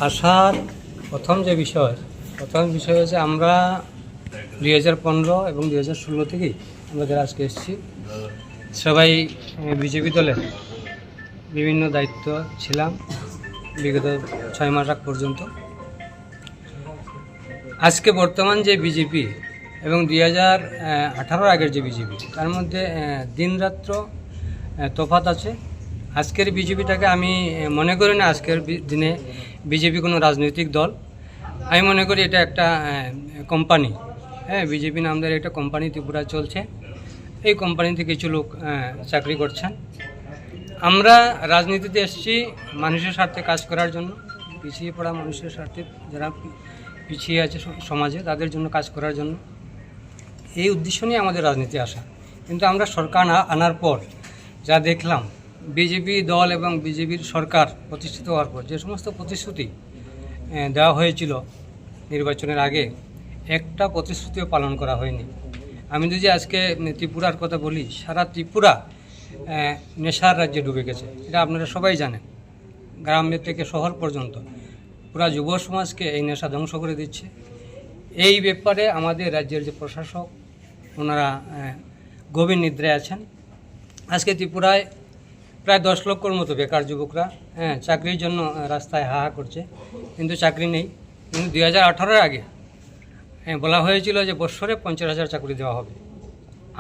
আসার প্রথম বিষয় হচ্ছে আমরা 2015 এবং 2016 থেকেই আমরা যারা আজকে এসেছি সবাই বিজেপি দলের বিভিন্ন দায়িত্ব ছিলাম বিগত 6 মাস আগ পর্যন্ত। আজকে বর্তমান যে বিজেপি এবং 2018 আগের যে বিজেপি তার মধ্যে দিনরাত্র তফাৎ আছে। আজকের বিজেপিটাকে আমি মনে করি না আজকের দিনে বিজেপি কোনো রাজনৈতিক দল। আমি মনে করি এটা একটা কোম্পানি। বিজেপি নামদার একটা কোম্পানি ত্রিপুরা চলছে। এই কোম্পানিতে কিছু লোক চাকরি করছেন। আমরা রাজনীতিতে এসেছি মানুষের স্বার্থে কাজ করার জন্য, পিছিয়ে পড়া মানুষের স্বার্থে, যারা পিছিয়ে আছে সমাজে তাদের জন্য কাজ করার জন্য। এই উদ্দেশ্য নিয়ে আমাদের রাজনীতি আসা। কিন্তু আমরা সরকার আনার পর যা দেখলাম, বিজেপি দল এবং বিজেপির সরকার প্রতিষ্ঠিত হওয়ার পর যে সমস্ত প্রতিশ্রুতি দেওয়া হয়েছিল নির্বাচনের আগে, একটা প্রতিশ্রুতিও পালন করা হয়নি। আমি যদি আজকে ত্রিপুরার কথা বলি, সারা ত্রিপুরা নেশার রাজ্যে ডুবে গেছে। এটা আপনারা সবাই জানেন। গ্রামে থেকে শহর পর্যন্ত পুরা যুব সমাজকে এই নেশা ধ্বংস করে দিচ্ছে। এই ব্যাপারে আমাদের রাজ্যের যে প্রশাসক, ওনারা গভীর নিদ্রায় আছেন। আজকে ত্রিপুরায় প্রায় 10 লক্ষর মতো বেকার যুবকরা চাকরির জন্য রাস্তায় হা করছে, কিন্তু চাকরি নেই। কিন্তু 2018 আগে বলা হয়েছিল যে বৎসরে 50,000 চাকরি দেওয়া হবে।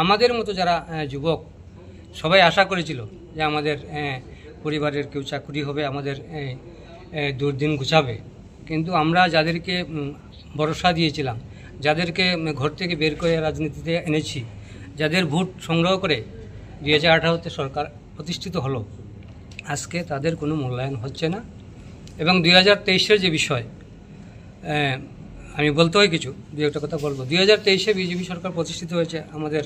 আমাদের মতো যারা যুবক সবাই আশা করেছিল যে আমাদের পরিবারের কেউ চাকরি হবে, আমাদের দুর্দিন ঘুচাবে। কিন্তু আমরা যাদেরকে ভরসা দিয়েছিলাম, যাদেরকে ঘর থেকে বের করে রাজনীতিতে এনেছি, যাদের ভোট সংগ্রহ করে 2018-তে সরকার প্রতিষ্ঠিত হলো, আজকে তাদের কোনো মূল্যায়ন হচ্ছে না। এবং 2023-এর যে বিষয়, আমি বলতে হয় কিছু, একটা কথা বলবো। 2023-এ বিজেপি সরকার প্রতিষ্ঠিত হয়েছে। আমাদের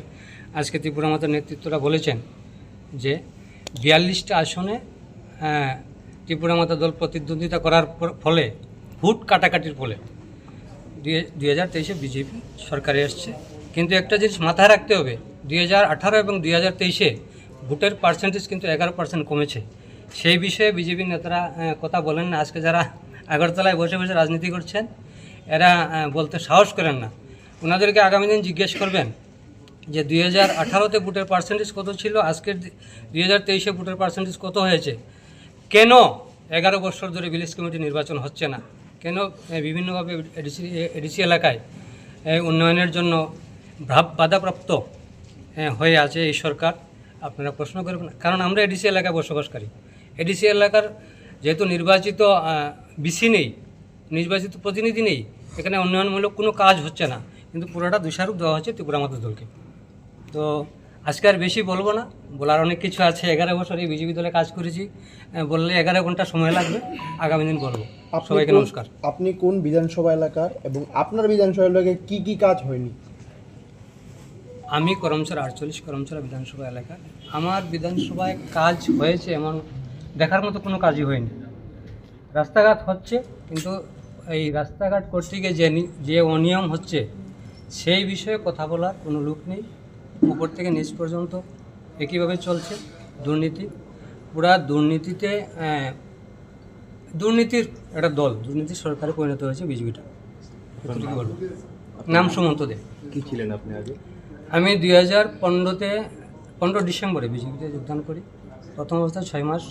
আজকে ত্রিপুরা মাতার নেতৃত্বরা বলেছেন যে 42টা আসনে ত্রিপুরা মাতা দল প্রতিদ্বন্দ্বিতা করার ফলে, ভোট কাটাকাটির ফলে 2023-এ বিজেপি সরকারে এসছে। কিন্তু একটা জিনিস মাথায় রাখতে হবে, 2018 এবং 2023-এ ভোটের পার্সেন্টেজ কিন্তু 11% কমেছে। সেই বিষয়ে বিজেপি নেতারা কথা বলেন না। আজকে যারা আগরতলায় বসে বসে রাজনীতি করছেন, এরা বলতে সাহস করেন না। ওনাদেরকে আগামী দিন জিজ্ঞেস করবেন যে 2018-তে ভোটের পার্সেন্টেজ কত ছিল, আজকের 2023-এ ভোটের পার্সেন্টেজ কত হয়েছে, কেন 11 বছর ধরে ভিলেজ কমিটি নির্বাচন হচ্ছে না, কেন বিভিন্নভাবে এডিসি এলাকায় উন্নয়নের জন্য বাধাপ্রাপ্ত হয়ে আছে এই সরকার। আপনারা প্রশ্ন করবেন, কারণ আমরা এডিসি এলাকায় বসবাসকারী। এডিসি এলাকার যেহেতু নির্বাচিত বিসি নেই, নির্বাচিত প্রতিনিধি নেই, এখানে উন্নয়নমূলক কোনো কাজ হচ্ছে না, কিন্তু পুরোটা দোষারোপ দেওয়া হচ্ছে ত্রিপুরা মাতা দলকে। তো আজকে আর বেশি বলবো না, বলার অনেক কিছু আছে। 11 বছর এই বিজেপি দলে কাজ করেছি, বললে 11 ঘন্টা সময় লাগবে, আগামী দিন বলবো। সবাইকে নমস্কার। আপনি কোন বিধানসভা এলাকার এবং আপনার বিধানসভা এলাকায় কি কি কাজ হয়নি? আমি করমচর 48 করমচর বিধানসভা এলাকা। আমার বিধানসভায় কাজ হয়েছে এমন দেখার মতো কোনো কাজই হয়নি। রাস্তাঘাট হচ্ছে, কিন্তু এই রাস্তাঘাট করতে গিয়ে যে অনিয়ম হচ্ছে সেই বিষয়ে কথা বলার কোনো লোক নেই। উপর থেকে নিচ পর্যন্ত একইভাবে চলছে দুর্নীতি। পুরা দুর্নীতিতে দুর্নীতির একটা দল, দুর্নীতির সরকারে পরিণত হয়েছে বিজেপিটা। কি বলবো? নাম সুমন্ত দে। কি ছিলেন আপনি আগে? আমি 15 ডিসেম্বরে বিজেপিতে যোগদান করি। প্রথম অবস্থায় 6 মাস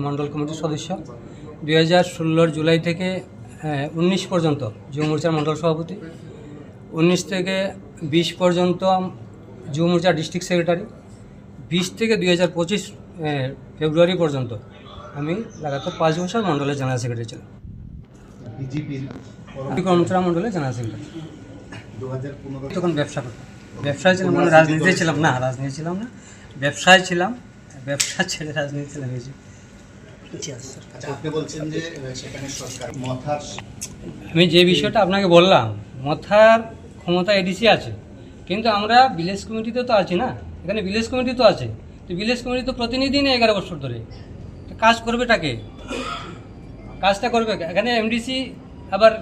মণ্ডল কমিটির সদস্য। 2016 জুলাই থেকে 19 পর্যন্ত যুব মোর্চার মণ্ডল সভাপতি। 19 থেকে 20 পর্যন্ত যুব মোর্চার ডিস্ট্রিক্ট সেক্রেটারি। 20 থেকে 2025 ফেব্রুয়ারি পর্যন্ত আমি লাগাতার 5 বছর মণ্ডলের জেনারেল সেক্রেটারি ছিলাম। কর্মচারী মণ্ডলের জেনারেল সেক্রেটারি। 2015 তখন ব্যবসা করতাম। ব্যবসায় ছিলাম, কোনো রাজনীতি ছিলাম না। রাজনীতি ছিলাম না, ব্যবসায় ছিলাম। ব্যবসা ছেড়ে রাজনীতি ছিলাম। আমি যে বিষয়টা আপনাকে বললাম, মথার ক্ষমতা এডিসি আছে, কিন্তু আমরা ভিলেজ কমিটিতে তো আছি না। এখানে ভিলেজ কমিটি তো আছে, তো ভিলেজ কমিটি তো প্রতিনিধি নেই 11 বছর ধরে। কাজ করবেটাকে, কাজটা করবে এখানে এমডিসি আবার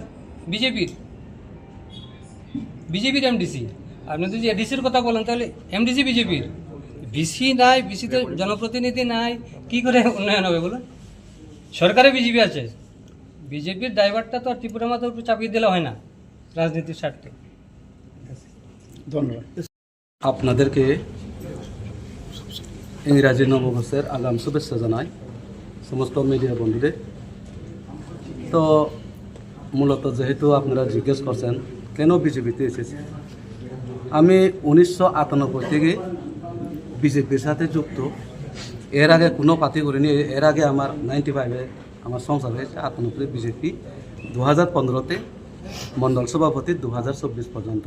বিজেপির এমডিসি। আপনি যদি এডিসির কথা বলেন তাহলে এমডিসি বিজেপির, বিসি নাই, বিসিতে জনপ্রতিনিধি নাই, কি করে উন্নয়ন হবে বলুন? সরকারে বিজেপি আছে, বিজেপির ড্রাইভারটা তো আর ত্রিপুরা মাথার উপর চাপিয়ে দিলে হয় না রাজনীতির স্বার্থে। ধন্যবাদ। আপনাদেরকে ইংরাজি নববর্ষের আগাম শুভেচ্ছা জানাই সমস্ত মিডিয়া বন্ধুদের। তো মূলত যেহেতু আপনারা জিজ্ঞেস করছেন কেন বিজেপিতে এসেছি, আমি 1998 থেকে বিজেপির সাথে যুক্ত। এর আগে কোনো পার্টি করিনি। এর আগে আমার 95-এ আমার সংসার হয়েছে, 98 বিজেপি, 2015-তে মণ্ডল সভাপতি, 2024 পর্যন্ত।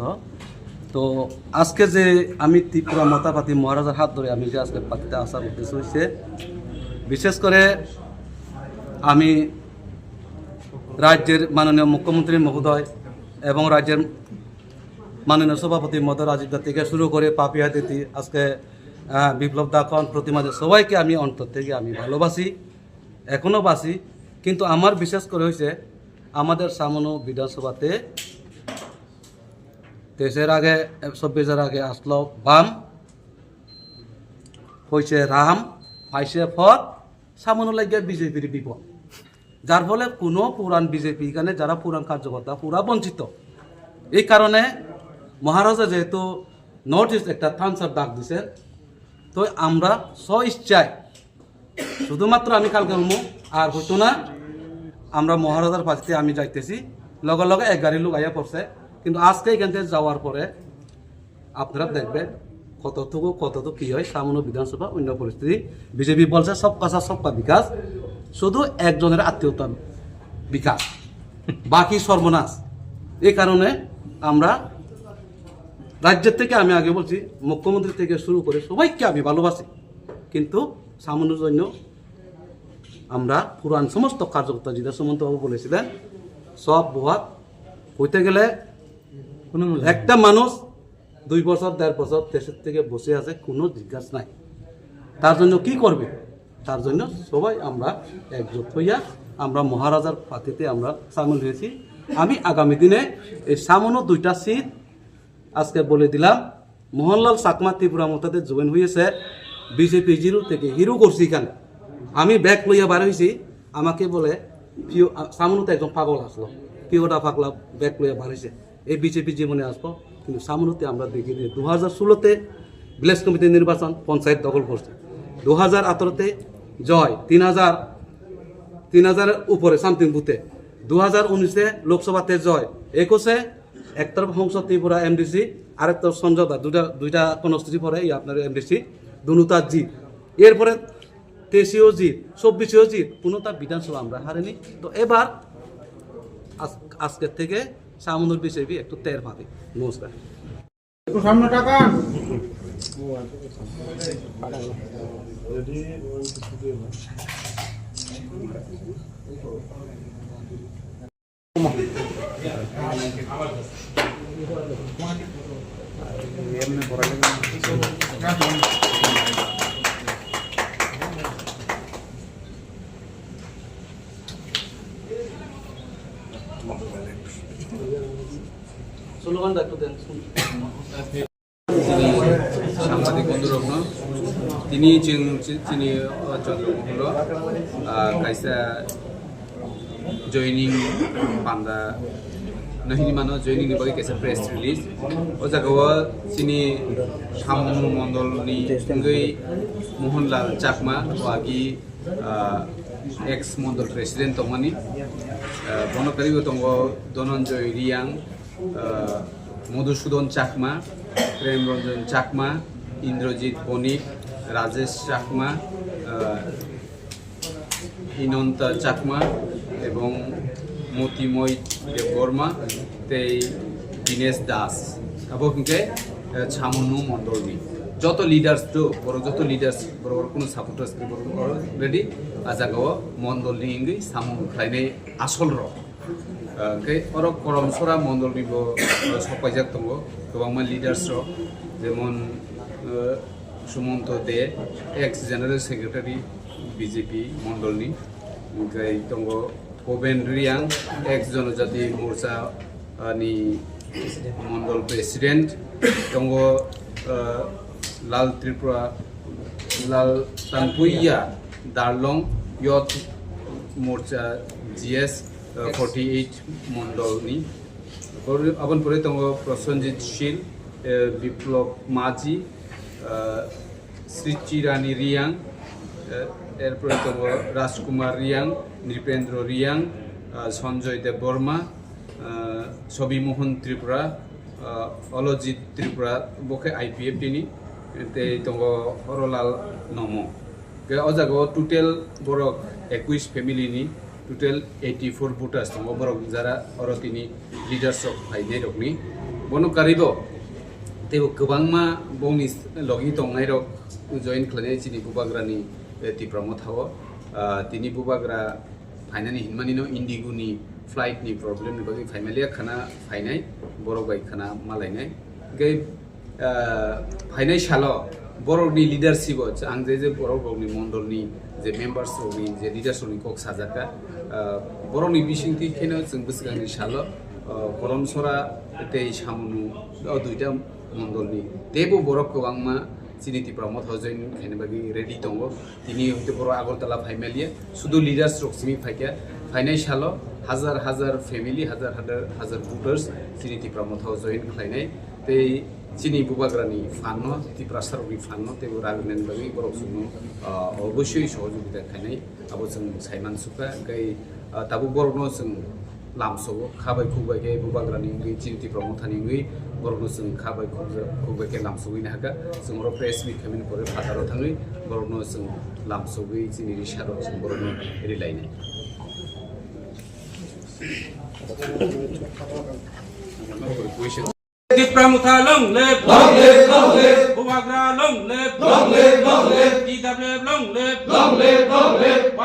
তো আজকে যে আমি ত্রিপুরা মাতা পাতি মহারাজার হাত ধরে আমি যে আজকে পার্টিতে আসার উদ্দেশ্য হয়েছে, বিশেষ করে আমি রাজ্যের মাননীয় মুখ্যমন্ত্রী মহোদয় এবং রাজ্যের মাননীয় সভাপতি মহোদয় রাজীব দা থেকে শুরু করে পাপিয়া দিদি, আজকে বিপ্লব দাখন, প্রতিমাদের সবাইকে আমি অন্তর থেকে আমি ভালোবাসি, এখনও বাসি। কিন্তু আমার বিশেষ করে হয়েছে আমাদের সামনো বিধানসভাতে 23-এর আগে 24-এর আগে আসলো বাম, হয়েছে রাম, পাইছে ফল, সামনে লাগিয়ে বিজেপির বিপদ। যার ফলে কোনো পুরান বিজেপি এখানে যারা পুরান কার্যকর্তা পুরা বঞ্চিত। এই কারণে মহারাজা যেহেতু নর্থ ইস্ট একটা থামসার ডাক দিছে, তো আমরা স্ব-ইচ্ছায় শুধুমাত্র আমি কালকে আর হইতো না, আমরা মহারাজার পাশে আমি যাইতেছি, লগে লগে 1 গাড়ি লোক আইয়া পড়ছে। কিন্তু আজকে এখান থেকে যাওয়ার পরে আপনারা দেখবেন কতটুকু কি হয় সামান্য বিধানসভা অন্য পরিস্থিতি। বিজেপি বলছে সব কাজা সবকা বিকাশ, শুধু একজনের আত্মীয়তা বিকাশ, বাকি সর্বনাশ। এই কারণে আমরা রাজ্যের থেকে, আমি আগে বলছি মুখ্যমন্ত্রী থেকে শুরু করে সবাইকে আমি ভালোবাসি, কিন্তু সামান্যর জন্য আমরা পুরান সমস্ত কার্যকর্তা যেটা সুমন্তবাবু বলেছিলেন সব বহাত হইতে গেলে একটা মানুষ 2 বছর 1.5 বছর দেশের থেকে বসে আছে, কোনো জিজ্ঞাসা নাই। তার জন্য কি করবে? তার জন্য সবাই আমরা একজোট হইয়া আমরা মহারাজার পার্টিতে আমরা সামিল হয়েছি। আমি আগামী দিনে এই সামান্য 2টা সিট আজকে বলে দিলাম। মোহনলাল চাকমা ত্রিপুরা মতাতে জয়েন হয়েছে বিজেপি 0 থেকে হিরো করছি। এখানে আমি ব্যাগ লইয়া বার হয়েছি, আমাকে বলে পিও সামনুতে একজন পাগল আসলো, পিওটা পাগলা ব্যাগ লইয়া বার হয়েছে, এই বিজেপি জীবনে আসবো। কিন্তু সামনুতে আমরা দেখি যে 2016-তে ভিলেজ কমিটি নির্বাচন পঞ্চায়েত দখল করছে, 2018-তে জয় 3000 উপরে সামথিং বুথে, 2019-এ লোকসভাতে জয়, 21-এ একতরফ হংস ত্রিপুরা এমডিসি, আরেক তরফ সঞ্জয়দা, দুইটা কনস্টিটিউশন পরে এই আপনার এমডিসি দুনুতা জিত। এরপরে 23-এও জিত, 24-এও জিত, কোনোটা বিধানসভা আমরা হারিনি। তো এবার আজকের থেকে সামনের বিজেপি একটু টের পাবে। নমস্কার। সামনে টাকা স্লোগানটা একটু দেন। সাংবাদিক বন্ধুরত্ন তিনি চন্দ্রমোহন কাইসা জয়নিং পান্ডা नहिनी मानो जयनिंग बगे कैसे प्रेस रिलीज ओ जगह चिनी सामनु मण्डलनि गई मोहनलाल चाकमा वागी एक्स मण्डल प्रेसिडेंट तमनि बनकारि तंगो धनंजय रियां मधुसूदन चाकमा प्रेम रंजन चाकमा इंद्रजित बणिक राजेश चाकमा हिनंता चाकमा एवं মতিময় দেববর্মা তেই দীনেশ দাস এবং ছামনু মণ্ডলী যত লিডার্স তো বড় যত লিডার্স বড় বড় কোনো সাপোর্টার্স অলরেডি আজাগাও মণ্ডলী ইংগি সামন খাইনে আসল র অরক করমসরা মণ্ডলী সপাইজাক দङ गोबां লিডার্স র যেমন সুমন্ত দে এক্স জেনারেল সেক্রেটারি বিজেপি মণ্ডলী ओमफ्राय दङ भुपेन रियां एक्स जनजाति मोर्चा नि मंडल प्रेसिडेंट दङ लाल त्रिपुरा लाल तानपुइया दारलं यथ मोर्चा जीएस 48 মন্ডলনি abon pore tongo Prosenjit Shil Biplop Maji Srichi Rani Riang এরপরে tongo Rajkumar Riang Nripendra Riang Sanjoy Dev Burma Sobi Mohan Tripura Olojit Tripura boke IPF dini te tongo Horolal Nomo ke ojago total borok 21 family ni total 84 voters tongo borok jara orotini leaders of hainai rokni bono karibo tebo gobangma bongni logi tongnai rok join khlane chini bubagrani tipramo thawo tini bubagra फाइनानि हिनमानिनो इंडिगोनि फ्लाइटनि प्रब्लेमनि बागै फाइनालिया खाना फाइनाय बरक bye खाना मालायनाय गै फाइनाय सालो बरकनि leadership आं जे बरकनि मण्डलनि जे members रनि जे लिडार्सनि कक साजाका बरकनि बिसिंथि खेनो जों बोसगांनि सालो करमसरा ते सामुनु दुइटा मण्डलनि देबो बरक गोबांमा Siniti Pramod Hojain Khenbagi ready tongo tini hoite boro Agartala family শুধু লিডার্স রক্সমি ফাইকা ফাইনান্সিয়াল হাজার ফ্যামিলি হাজার ভোটার্স Siniti Pramod Hojain খাইনাই তে চিনি বুবাগ্রানি ফান্ন ত্রিপ্রাসারনি ফান্ন তে রাগনেন বাগি বরক সুনো অবশ্যই সহযোগিতা খাইনাই আবো जों সাইমান সুকা গাই তাবু বরকনো जों লামসবো খাবাই খুবাইকে বুবাগ্রানি Siniti Pramod থানি বরকনো जों খাবাই খুবাইকে লামসবইনা হাগা जों रो प्रेस मिट खामिन परे फादारो थाङै बरकनो जों लामसबै जोंनि रिसारो जों बरकनो रिलायनाय Tipramutha long live Bubagra long live DWF long live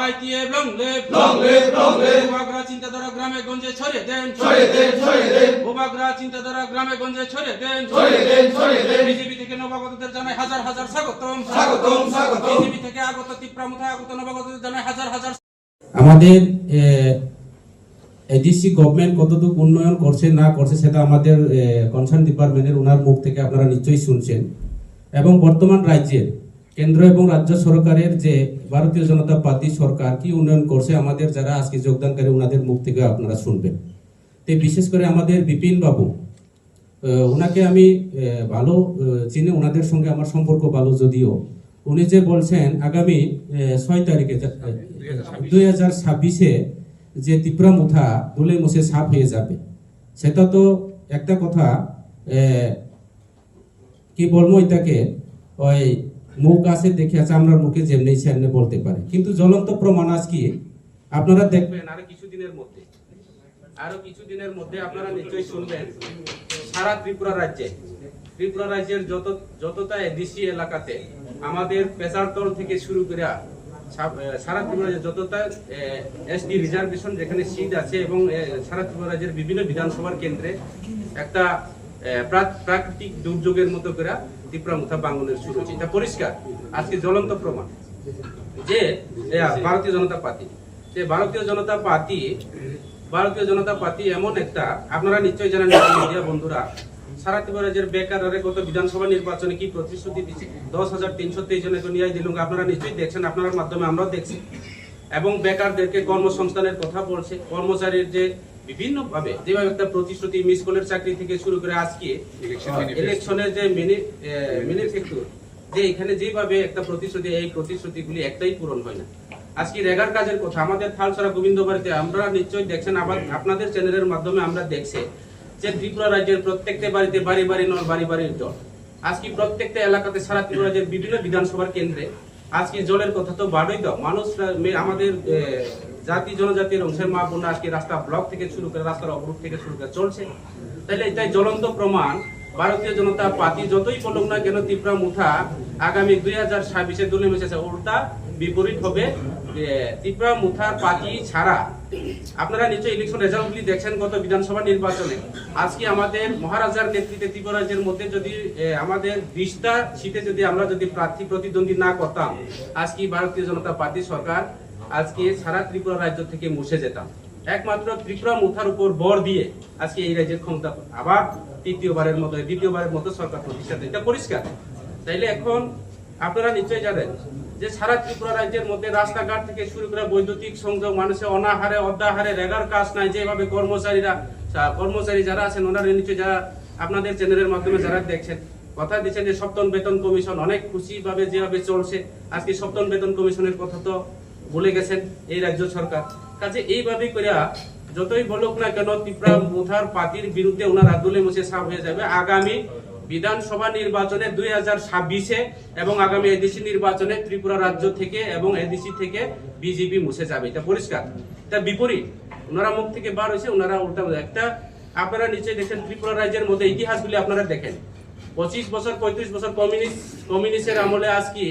YTF long live Bubagra চিন্তাধারা গ্রামে গঞ্জে ছড়িয়ে দেন Bubagra চিন্তাধারা গ্রামে গঞ্জে ছড়িয়ে দেন বিজেপি থেকে নবাগতদের জানাই হাজার স্বাগতম বিজেপি থেকে আগত তিপ্রামুথা আগত নবাগতদের জানাই হাজার আমাদের এডিসি গভর্নমেন্ট কতটুকু উন্নয়ন করছে না করছে সেটা আমাদের কনসার্ন ডিপার্টমেন্টের ওনার মুখ থেকে আপনারা নিশ্চয়ই শুনছেন এবং বর্তমান রাজ্যের কেন্দ্র এবং রাজ্য সরকারের যে ভারতীয় জনতা পার্টি সরকার কি উন্নয়ন করছে আমাদের যারা আজকে যোগদানকারী ওনাদের মুখ থেকে আপনারা শুনবেন তো বিশেষ করে আমাদের বিপিন বাবু ওনাকে আমি ভালো চিনি ওনাদের সঙ্গে আমার সম্পর্ক ভালো যদিও উনি যে বলছেন আগামী 6 তারিখে 2026-এ যে তিপ্রামুথা দুলে মুছে সাফ হয়ে যাবে সেটা তো একটা কথা কি বলবো এটাকে ওই মুখ আছে দেখে আছে আমরা মুখে যেমনি সেমনি বলতে পারে কিন্তু জ্বলন্ত প্রমাণ আজকে আপনারা দেখবেন আরো কিছুদিনের মধ্যে আপনারা নিশ্চয়ই শুনবেন সারা ত্রিপুরা রাজ্যের যতটা এডিসি এলাকাতে আমাদের পেশারতল থেকে শুরু করে সারা ত্রিপুরা যতটা এসডি রিজার্ভেশন যেখানে সিট আছে এবং সারা ত্রিপুরা রাজ্যের বিভিন্ন বিধানসভার কেন্দ্রে একটা প্রাকৃতিক দুর্যোগের মতো করে তিপ্রামুথা বাঙনের শুরু হচ্ছে এটা পরিষ্কার আজকে জ্বলন্ত প্রমাণ যে ভারতীয় জনতা পার্টি এমন একটা আপনারা নিশ্চয়ই জানেন মিডিয়া বন্ধুরা সারা ত্রিপুরা রাজ্যের বেকারের গত বিধানসভা নির্বাচনে কি প্রতিশ্রুতি দিচ্ছে 10,323 জনকে নিয়ে দিলুম আপনারা নিশ্চয়ই দেখছেন আপনার মাধ্যমে আমরাও দেখছি এবং বেকারদেরকে কর্মসংস্থানের কথা বলছে কর্মচারীর যে বিভিন্ন ভাবে যেভাবে একটা প্রতিশ্রুতি মিস কলের চাকরি থেকে শুরু করে আজকে ইলেকশনের যে ম্যানিফেস্টো যে এখানে যেভাবে একটা প্রতিশ্রুতি এই প্রতিশ্রুতিগুলি একটাই পূরণ হয় না আজকে রেগার কাজের কথা আমাদের থালছড়া গোবিন্দ বাড়িতে আমরা নিশ্চয়ই দেখছেন আবার আপনাদের চ্যানেলের মাধ্যমে আমরা দেখছি যে ত্রিপুরা রাজ্যের প্রত্যেকটা বাড়িতে বাড়ির জল আজকে প্রত্যেকটা এলাকাতে সারা ত্রিপুরা রাজ্যের বিভিন্ন বিধানসভার কেন্দ্রে আজকে জলের কথা তো বাড়ই দাও মানুষরা আমাদের জাতি জনজাতির অংশের মা বোন আজকে রাস্তা ব্লক থেকে শুরু করে রাস্তার অবরোধ থেকে শুরু করে চলছে তাহলে এটাই জ্বলন্ত প্রমাণ ভারতীয় জনতা পার্টি যতই বলুক না কেন তিপ্রামুথা আগামী 2026-এ দলে মিশেছে উল্টা বিপরীত হবে তিপ্রামুথা পার্টি ছাড়া আপনারা নিশ্চয়ই ইলেকশন রেজাল্টগুলি দেখছেন গত বিধানসভা নির্বাচনে আজকে আমাদের মহারাজার নেতৃত্বে ত্রিপুরা রাজ্যের মধ্যে যদি আমাদের 20টা সিটে যদি আমরা যদি প্রার্থী প্রতিদ্বন্দ্বী না করতাম আজকে ভারতীয় জনতা পার্টি সরকার আজকে সারা ত্রিপুরা রাজ্য থেকে মুছে যেতাম একমাত্র ত্রিপ্রামুথার উপর বর দিয়ে আজকে এই রাজ্যের ক্ষমতা আবার দ্বিতীয়বারের মতো সরকার প্রতিষ্ঠা এটা পরিষ্কার তাইলে এখন আপনারা নিশ্চয়ই জানেন যে সারা ত্রিপুরা রাজ্যের মধ্যে রাস্তাঘাট থেকে শুরু করে বৈদ্যুতিক সংযোগ, মানুষের অনাহারে অর্ধাহারে রেগার কাজ নাই, যেভাবে কর্মচারী যারা আছেন ওনারা নিশ্চয়ই যারা আপনাদের চ্যানেলের মাধ্যমে যারা দেখছেন কথা দিচ্ছেন যে সপ্তম বেতন কমিশন অনেক খুশিভাবে যেভাবে চলছে, আজকে সপ্তম বেতন কমিশনের কথা তো ভুলে গেছেন এই রাজ্য সরকার। কাজে এইভাবে করে যতই বলুক না কেন ত্রিপুরা মুথার পার্টির বিরুদ্ধে ওনার আদলে মুছে সাফ হয়ে যাবে আগামী বিধানসভা নির্বাচনে 2026-এ এবং আগামী এডিসি নির্বাচনে ত্রিপুরা রাজ্য থেকে এবং এডিসি থেকে বিজেপি মুছে যাবে, এটা পরিষ্কার। তার বিপরীত ওনারা মুখ থেকে বার হয়েছে, ওনারা উল্টা একটা আপনারা নিশ্চয়ই দেখেন ত্রিপুরা রাজ্যের মধ্যে ইতিহাসগুলি আপনারা দেখেন 25 বছর 35 বছর কমিউনিস্টের আমলে আজকে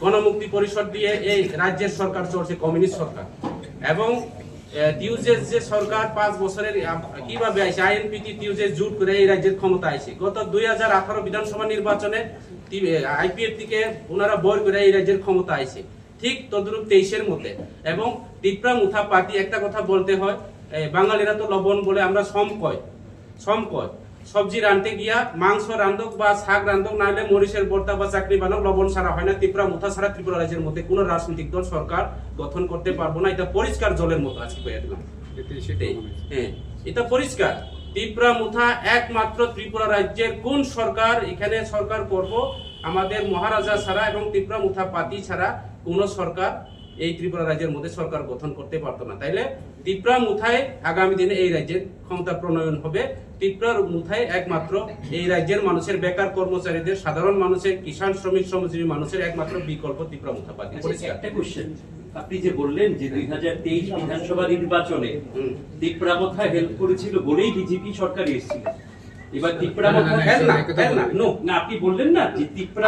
গণমুক্তি পরিষদ দিয়ে এই রাজ্যের সরকার চলছে, কমিউনিস্ট সরকার। এবং টিউজেস যে সরকার 5 বছরের কিভাবে আইছে আইএনপিটি টিউজেস জুট করে এই রাজ্যের ক্ষমতা আইছে। গত 2018 বিধানসভা নির্বাচনে আইপিএফ থেকে ওনারা বর করে এই রাজ্যের ক্ষমতা আইছে, ঠিক তদ্রুপ 23-এর মধ্যে। এবং ত্রিপুরা মুথা পার্টি একটা কথা বলতে হয়, বাঙালিরা তো লবণ বলে, আমরা সম কয় সবজি রাঁধতে গিয়া মাংস রান্ধক বা শাক রান্ধক না হলে মরিচের ভর্তা বা চাকরি বানাক লবণ সারা হয় না। ত্রিপুরা মুথা ছাড়া ত্রিপুরা রাজ্যের মধ্যে কোন রাজনৈতিক দল সরকার গঠন করতে পারবো না, এটা পরিষ্কার জলের মতো আজকে কয়ে দিলাম। সেটাই হ্যাঁ, এটা পরিষ্কার। ত্রিপুরা মুথা একমাত্র ত্রিপুরা রাজ্যের কোন সরকার এখানে সরকার করব, আমাদের মহারাজা ছাড়া এবং ত্রিপুরা মুথা পার্টি ছাড়া কোন সরকার এই ত্রিপুরা রাজ্যের মধ্যে সরকার গঠন করতে পারতো না। তাইলে ত্রিপুরা মুথায় আগামী দিনে এই রাজ্যের ক্ষমতা প্রণয়ন হবে। ত্রিপুরার মুথায় একমাত্র এই রাজ্যের মানুষের বেকার কর্মচারীদের, সাধারণ মানুষের, কিষাণ শ্রমিক শ্রমজীবী মানুষের একমাত্র বিকল্প ত্রিপুরা মুথা পার্টি। একটা কোশ্চেন, আপনি যে বললেন যে 2023 বিধানসভা নির্বাচনে ত্রিপুরা মুথা হেল্প করেছিল বলেই বিজেপি সরকার এসেছিল। এবার ত্রিপুরা মুথা না, আপনি বললেন না যে ত্রিপুরা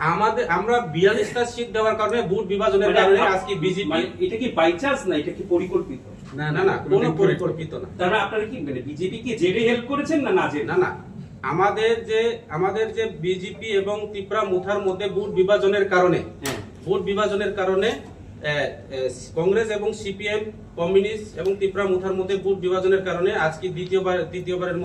আমাদের আমরা 42টা সিট দেওয়ার কারণে ভোট বিভাজনের কারণে আজকে বিজেপি। এটা কি বাই চান্স না, এটা কি পরিকল্পিত? না কোনো পরিকল্পিত না। তারা আপনারা কি মানে বিজেপি কে জেনে হেল্প করেছেন না না জেনে? না আমাদের যে বিজেপি এবং ত্রিপুরা মুথার মধ্যে ভোট বিভাজনের কারণে কংগ্রেস এবং সিপিএম, কমিউনিস্ট এবং ত্রিপুরা মুথার মধ্যে ভোট বিভাজনের কারণে আজকে দ্বিতীয়বারের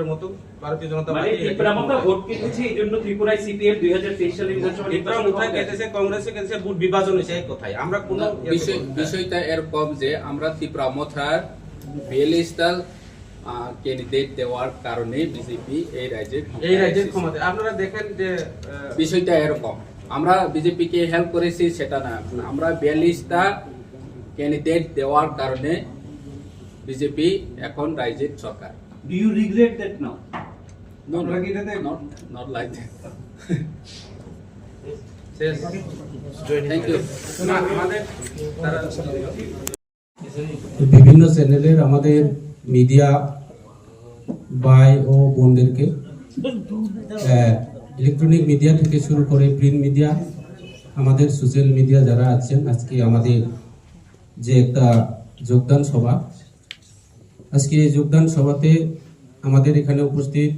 মতো ভারতীয় জনতা মানে পার্টি ত্রিপুরা মুথা ভোট কেটেছে, এইজন্য ত্রিপুরায় সিপিএম 2023 সালে বিধানসভা ত্রিপুরা মুথা কেটেছে, কংগ্রেসে কেটেছে, ভোট বিভাজন হয়েছে, এক কথায়। আমরা কোনো বিষয়টা এরকম যে আমরা ত্রিপুরা মুথার বিএলএসটাল ক্যান্ডিডেট দেওয়ার কারণে বিজেপি এই রাজ্যের ক্ষমতা আপনারা দেখেন যে বিষয়টা এরকম, আমরা বিজেপিকে হেল্প করেছি সেটা না, আমরা 42টা ক্যান্ডিডেট দেওয়ার কারণে বিজেপি এখন রাজ্যের সরকার। Do you regret that now? Not like that. Thank you. বিভিন্ন চ্যানেলের আমাদের মিডিয়া ভাই ও বোনদেরকে, ইলেকট্রনিক মিডিয়া থেকে শুরু করে প্রিন্ট মিডিয়া, আমাদের সোশ্যাল মিডিয়া যারা আছেন, আজকে আমাদের যে একটা যোগদান সভা, আজকে এই যোগদান সভাতে আমাদের এখানে উপস্থিত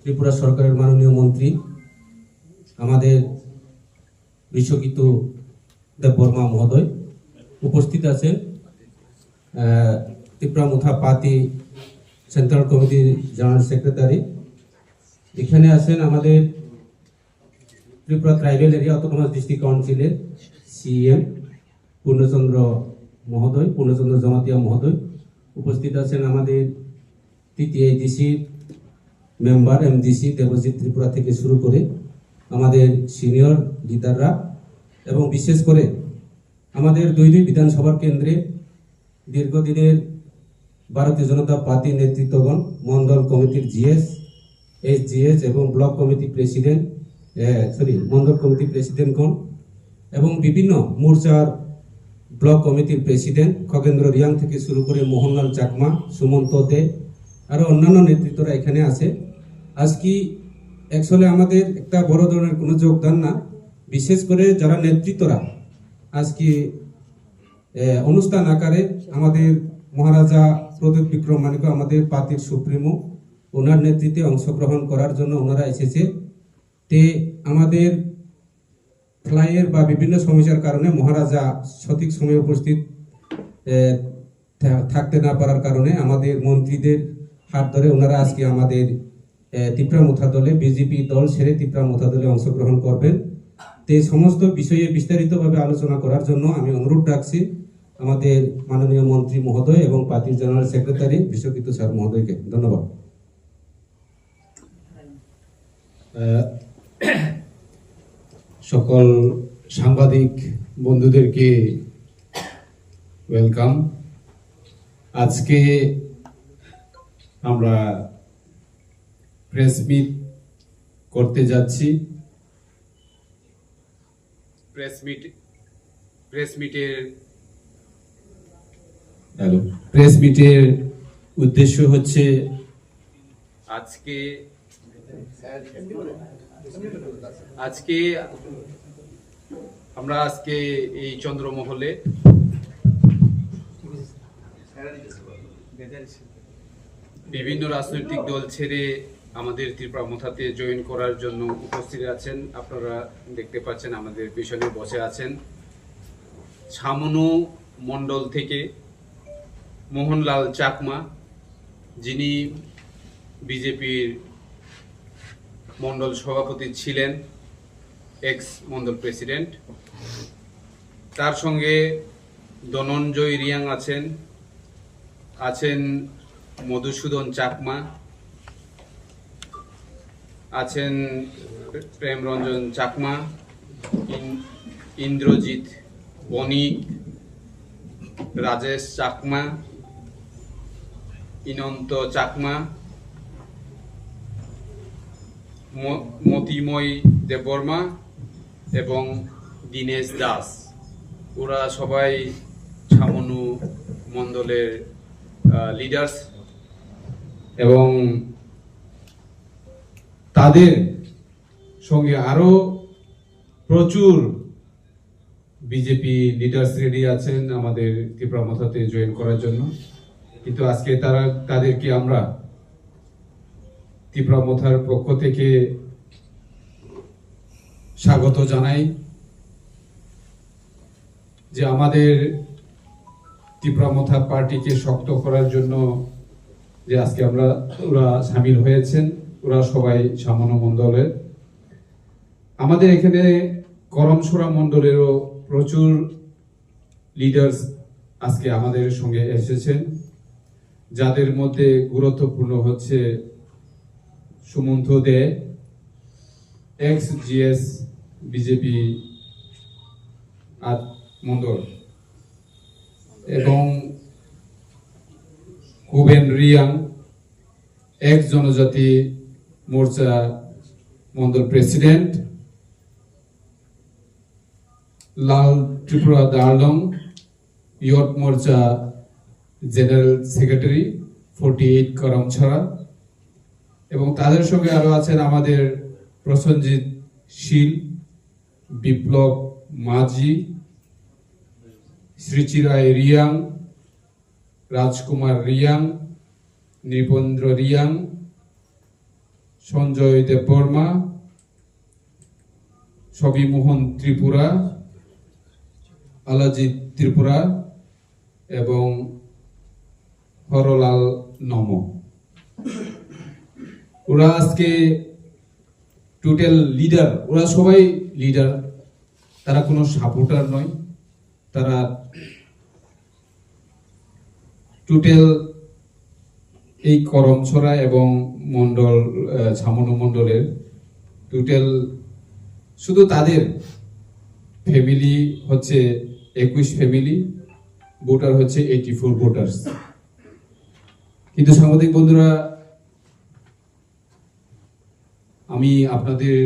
ত্রিপুরা সরকারের মাননীয় মন্ত্রী, আমাদের বিশ্বকিত দেববর্মা মহোদয় উপস্থিত আছেন, ত্রিপুরা মুথা পার্টি সেন্ট্রাল কমিটির জেনারেল সেক্রেটারি, এখানে আছেন আমাদের Tripura tribal area autonomous district কাউন্সিলের সিএম পূর্ণচন্দ্র জমাতিয়া মহোদয়, উপস্থিত আছেন আমাদের তৃতীয় ডিসির মেম্বার এমডিসি দেবজিৎ ত্রিপুরা থেকে শুরু করে আমাদের সিনিয়র লিডাররা, এবং বিশেষ করে আমাদের দুই বিধানসভার কেন্দ্রে দীর্ঘদিনের ভারতীয় জনতা পার্টির নেতৃত্বগণ, মন্ডল কমিটির জিএস এবং ব্লক কমিটি মন্ডল কমিটি প্রেসিডেন্টগণ এবং বিভিন্ন মোর্চার ব্লক কমিটির প্রেসিডেন্ট খগেন্দ্র রিয়াং থেকে শুরু করে মোহনলাল চাকমা, সুমন্ত দে, আরো অন্যান্য নেতৃত্বরা এখানে আছে। আজকে অ্যাকচুয়ালি আমাদের একটা বড় ধরনের কোনো যোগদান না, বিশেষ করে যারা নেতৃত্বরা আজকে অনুষ্ঠান আকারে আমাদের মহারাজা প্রদীপ বিক্রম মানিক, আমাদের পার্টির সুপ্রিমো, ওনার নেতৃত্বে অংশগ্রহণ করার জন্য ওনারা এসেছে। তে আমাদের ফ্লাইয়ের বা বিভিন্ন সমস্যার কারণে মহারাজা সঠিক সময়ে উপস্থিত থাকতে না পারার কারণে আমাদের মন্ত্রীদের হাত ধরে ওনারা আজকে আমাদের ত্রিপুরা মুথা দলে, বিজেপি দল ছেড়ে ত্রিপুরা মুথা দলে অংশগ্রহণ করবেন। তো এই সমস্ত বিষয়ে বিস্তারিতভাবে আলোচনা করার জন্য আমি অনুরোধ রাখছি আমাদের মাননীয় মন্ত্রী মহোদয় এবং পার্টির জেনারেল সেক্রেটারি বিশ্বজিৎ স্যার মহোদয়কে। ধন্যবাদ। সকল সাংবাদিক বন্ধুদেরকে ওয়েলকাম। আজকে আমরা প্রেস মিট করতে যাচ্ছি। প্রেস মিটের উদ্দেশ্য হচ্ছে আজকে আমরা এই চন্দ্রমহলে বিভিন্ন রাজনৈতিক দল ছেড়ে আমাদের ত্রিপুরা মথাতে জয়েন করার জন্য উপস্থিত আছেন। আপনারা দেখতে পাচ্ছেন আমাদের পিছনে বসে আছেন ছামনু মণ্ডল থেকে মোহনলাল চাকমা, যিনি বিজেপির মণ্ডল সভাপতি ছিলেন, এক্স মণ্ডল প্রেসিডেন্ট। তার সঙ্গে ধনঞ্জয় রিয়াং আছেন মধুসূদন চাকমা, আছেন প্রেমরঞ্জন চাকমা, ইন্দ্রজিৎ বণিক, রাজেশ চাকমা, ইনন্ত চাকমা, মতিময় দেববর্মা এবং দীনেশ দাস। ওরা সবাই ছামনু মণ্ডলের লিডার্স এবং তাদের সঙ্গে আরো প্রচুর বিজেপি লিডার্স রেডি আছেন আমাদের ত্রিপুরা মথাতে জয়েন করার জন্য। কিন্তু আজকে তাদেরকে আমরা ত্রিপুরা মথার পক্ষ থেকে স্বাগত জানাই যে আমাদের ত্রিপুরা মথা পার্টিকে শক্ত করার জন্য যে আজকে ওরা সামিল হয়েছেন। ওরা সবাই ছামনু মণ্ডলের। আমাদের এখানে করমসোরা মণ্ডলেরও প্রচুর লিডার্স আজকে আমাদের সঙ্গে এসেছেন, যাদের মধ্যে গুরুত্বপূর্ণ হচ্ছে সুমন্ত দে, এক্স জিএস বিজেপি মণ্ডল, এবং কুবেন রিয়াং, এক্স জনজাতি মোর্চা মণ্ডল প্রেসিডেন্ট, লাল ত্রিপুরা দার্লং, ইয়ট মোর্চা জেনারেল সেক্রেটারি 48 করমছড়া, এবং তাদের সঙ্গে আরো আছেন আমাদের প্রসেনজিৎ শীল, বিপ্লব মাঝি, শ্রীচিরায় রিয়াং, রাজকুমার রিয়াং, নৃপেন্দ্র রিয়াং, সঞ্জয় দেববর্মা, ছবিমোহন ত্রিপুরা, আলাজিৎ ত্রিপুরা এবং হরলাল নম। ওরা আজকে টোটাল লিডার, ওরা সবাই লিডার, তারা কোনো সাপোর্টার নয়। তারা টোটাল এই করমছড়া এবং মণ্ডল ছামনু মণ্ডলের টোটাল শুধু তাদের ফ্যামিলি হচ্ছে 21 ফ্যামিলি, ভোটার হচ্ছে 84 ভোটার্স। কিন্তু সাংবাদিক বন্ধুরা, আমি আপনাদের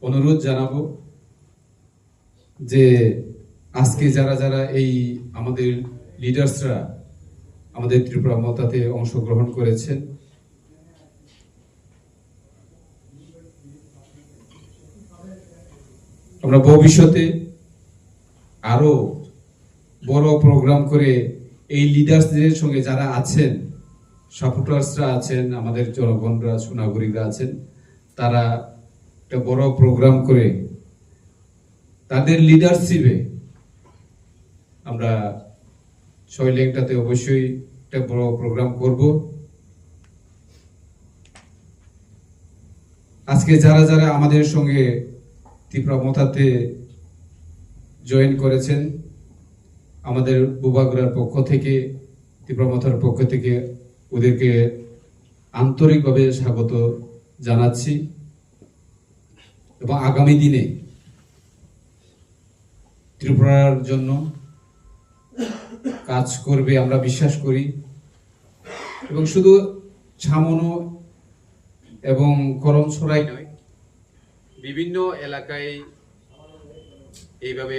অনুরোধ জানাবো যে আজকে যারা এই আমাদের লিডার্সরা আমাদের ত্রিপুরা মথাতে অংশগ্রহণ করেছেন, আমরা ভবিষ্যতে আরো বড় প্রোগ্রাম করে এই লিডার্সদের সঙ্গে যারা আছেন, সাপোর্টার্সরা আছেন, আমাদের জনগণরা সুনাগরিকরা আছেন, তারা একটা বড় প্রোগ্রাম করে তাদের লিডারশিপে আমরা শৈলেংটাতে অবশ্যই একটা বড় প্রোগ্রাম করব। আজকে যারা যারা আমাদের সঙ্গে ত্রিপুরা মথাতে জয়েন করেছেন, আমাদের বুবাগড়ার পক্ষ থেকে, ত্রিপুরা মথার পক্ষ থেকে ওদেরকে আন্তরিকভাবে স্বাগত জানাচ্ছি এবং আগামী দিনে ত্রিপুরার জন্য কাজ করবে আমরা বিশ্বাস করি। এবং শুধু ছামনো এবং করমছড়াই নয়, বিভিন্ন এলাকায় এইভাবে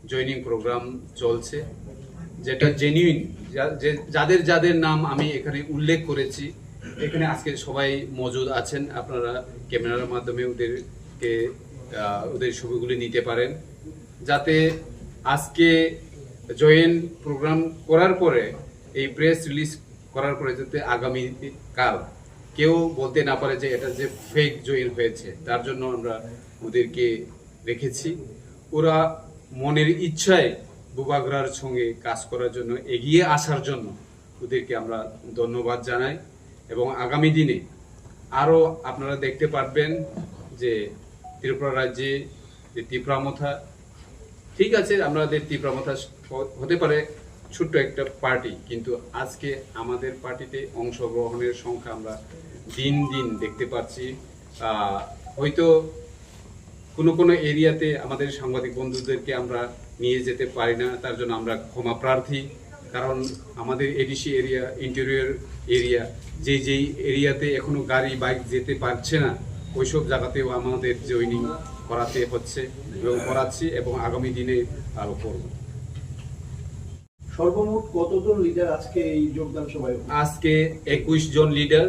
জয়েনিং প্রোগ্রাম চলছে, যেটা জেনুইন। যাদের যাদের নাম আমি এখানে উল্লেখ করেছি, এখানে আজকে সবাই মজুদ আছেন, আপনারা ক্যামেরার মাধ্যমে ওদেরকে ওদের ছবিগুলি নিতে পারেন, যাতে আজকে জয়েন প্রোগ্রাম করার পরে এই প্রেস রিলিজ করার পরে যাতে আগামী কাল কেউ বলতে না পারে যে এটা যে ফেক জয়েন হয়েছে। তার জন্য আমরা ওদেরকে রেখেছি। ওরা মনের ইচ্ছায় বুবাগড়ার সঙ্গে কাজ করার জন্য, এগিয়ে আসার জন্য ওদেরকে আমরা ধন্যবাদ জানাই। এবং আগামী দিনে আরও আপনারা দেখতে পারবেন যে ত্রিপুরা রাজ্যে যে ত্রিপুরা মথা, ঠিক আছে আমাদের ত্রিপুরা মথা হতে পারে ছোট্ট একটা পার্টি, কিন্তু আজকে আমাদের পার্টিতে অংশগ্রহণের সংখ্যা আমরা দিন দিন দেখতে পাচ্ছি। হয়তো কোনো কোনো এরিয়াতে আমাদের সাংবাদিক বন্ধুদেরকে আমরা নিয়ে যেতে পারি না, তার জন্য আমরা ক্ষমা প্রার্থী। কারণ আমাদের এডিসি এরিয়া, ইন্টেরিয়র এরিয়া, যেই এরিয়াতে এখনো গাড়ি বাইক যেতে পারছে না, ওইসব জায়গাতেও আমাদের জয়েনিং করাতে হচ্ছে এবং করাচ্ছি, এবং আগামী দিনে আরও করব। সর্বমোট কতজন লিডার আজকে এই যোগদান সভায়? আজকে 21 জন লিডার,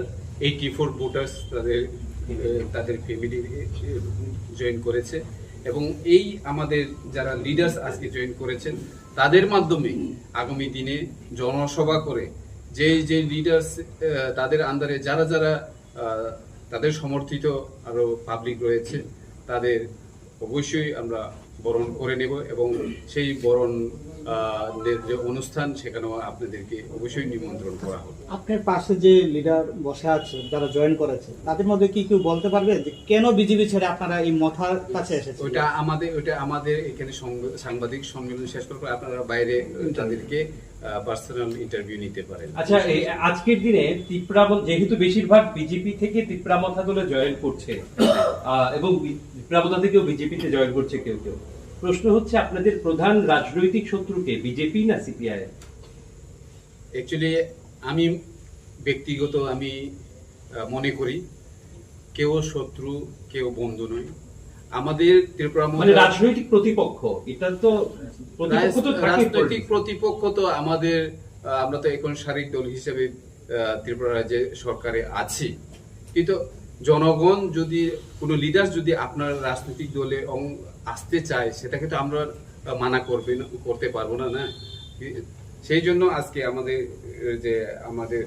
84 ভোটার্স তাদের ফ্যামিলি জয়েন করেছে। এবং এই আমাদের যারা লিডার্স আজকে জয়েন করেছেন, তাদের মাধ্যমে আগামী দিনে জনসভা করে যে লিডার্স তাদের আন্ডারে যারা যারা তাদের সমর্থিত আরো পাবলিক রয়েছে, তাদের অবশ্যই আমরা বরণ করে নেব। এবং সেই বরণ যে অনুষ্ঠান, সেখানেও আপনাদেরকে অবশ্যই নিমন্ত্রণ করা হবে। আপনার পাশে যে লিডার বসে আছে, যারা জয়েন করেছে, তাদের মধ্যে কি কেউ বলতে পারবে যে কেন বিজেপি ছেড়ে আপনারা এই মথার কাছে এসেছেন? ওটা আমাদের এখানে সাংবাদিক সম্মেলন শেষ করে আপনারা বাইরে তাদেরকে পার্সোনাল ইন্টারভিউ নিতে পারেন। আচ্ছা, আজকের দিনে ত্রিপুরা, যেহেতু বেশিরভাগ বিজেপি থেকে ত্রিপুরা মথা দলে জয়েন করছে এবং ত্রিপুরা মথা থেকেও বিজেপিতে জয়েন করছে কেউ কেউ, প্রশ্ন হচ্ছে আপনাদের প্রধান রাজনৈতিক শত্রুকে, বিজেপি না সিপিআই? অ্যাকচুয়ালি আমি ব্যক্তিগত মনে করি কেউ শত্রু কেউ বন্ধু নয়। আমাদের ত্রিপুরা মানে রাজনৈতিক প্রতিপক্ষ, এটা তো রাজনৈতিক প্রতিপক্ষ তো আমাদের, আমরা তো এখন শারীরিক দল হিসেবে ত্রিপুরা রাজ্যে সরকারে আছি, কিন্তু জনগণ যদি কোনো লিডার যদি আপনার রাজনৈতিক দলে আসতে চায়, সেটাকে তো আমরা মানা করতে পারবো না। সেই জন্য আজকে আমাদের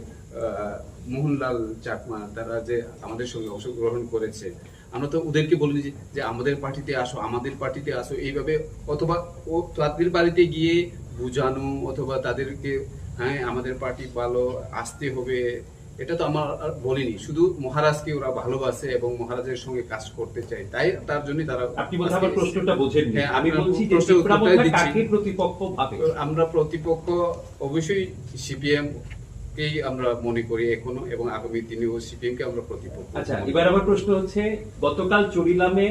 মোহনলাল চাকমা, তারা যে আমাদের সঙ্গে অংশগ্রহণ করেছে, আমরা তো ওদেরকে বলিনি যে আমাদের পার্টিতে আসো এইভাবে, অথবা তাদের বাড়িতে গিয়ে বুঝানো, অথবা তাদেরকে আমাদের পার্টি ভালো, আসতে হবে, এটা তো আমার বলিনি। শুধু মহারাজকে ওরা ভালোবাসে এবং মহারাজের সঙ্গে কাজ করতে চায়, তাই তার জন্য তারা। আপনি বোধহয় আমার প্রশ্নটা বোঝেননি। আমি বলছি যে কাকে প্রতিপক্ষ ভাবে? আমরা প্রতিপক্ষ অবশ্যই সিপিএম কেই আমরা মনে করি এখনো, এবং আগামী দিনেও সিপিএম কে আমরা প্রতিপক্ষ। আচ্ছা, এবার আমার প্রশ্ন হচ্ছে, গতকাল চরিলামে